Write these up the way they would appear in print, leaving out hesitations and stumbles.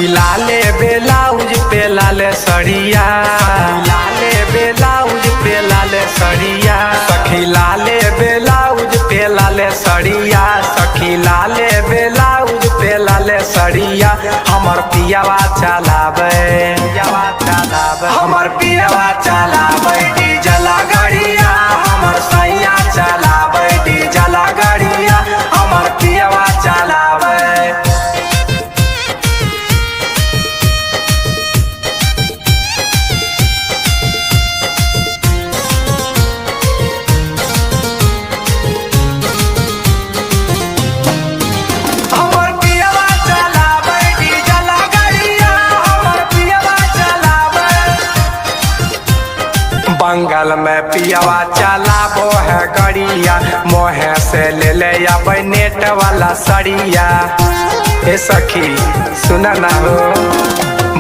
लाले ब्लाउज पे लाले सड़िया, लाले ब्लाउज पे लाले सड़िया, सखी लाले ब्लाउज पे लाले सड़िया, सखी लाले ब्लाउज पे लाले सड़िया। हमर पियावा चलावे, हमर पियावा चलावे डीजल गाड़िया, हमर सैया चलावे डीजल गाड़िया, हमर पियावा चलावे। बंगाल में पियावा चलाबो है गड़िया, मोहे से ले ले अब नेट वाला सड़िया। ए सखी सुना ना हो,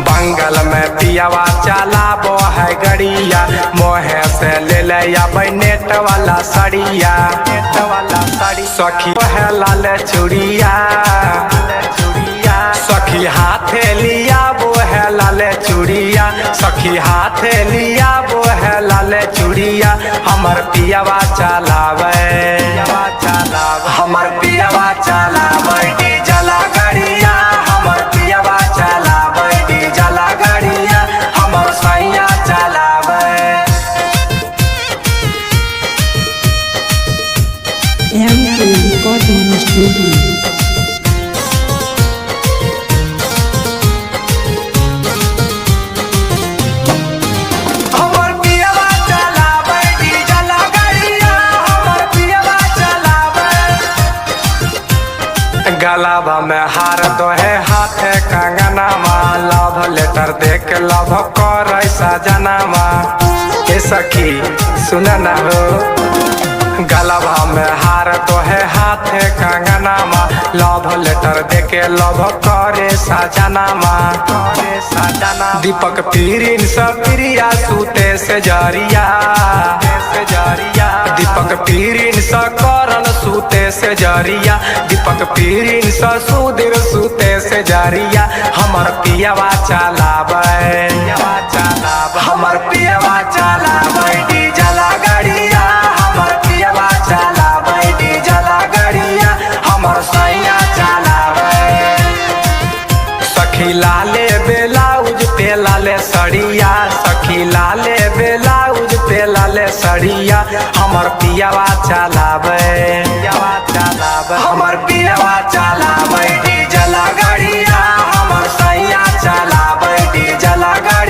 बंगाल में पियावा चलाबो है गड़िया, मोहे से ले ले अब नेट वाला सड़िया, नेट वाला सड़ी। सखी है लाल चूड़िया, सखी हाथे लिया वो है लाल चूड़िया, सखी हाथे लिया वो है लाल चूड़िया। हमर पियावा चलावे, हमर पियावा चलावे डीजल गाड़िया, हमर पियावा चलावे डीजल गाड़िया, हमर सैया चलावे। Recording Studio। गलाबा में हार दो है हाथ कंगनामा, लव लेटर देख लव कर सजनामा। ए सखी सुन ना हो, गलाबा में हार दो है हाथ कंगनामा, लव लेटर देके लव करे सजनामा। दीपक पीरिन सब प्रिया सूते से जरिया, दीपक पीरिन स करन सूते से जरिया, दीपक पीरिन स सुधीर सूते से जरिया। हमर पियावा चलावे, हमर पियावा चलावे डीजल गाड़िया, हमर पियावा चलावे डीजल गाड़िया, हमर सैया चलावे। सखी लाले ब्लाउज पे लाले सड़िया, सखी लाले ब्लाउज पे लाले सड़िया। हमर पियावा चलावे, हमर पियावा चलावे।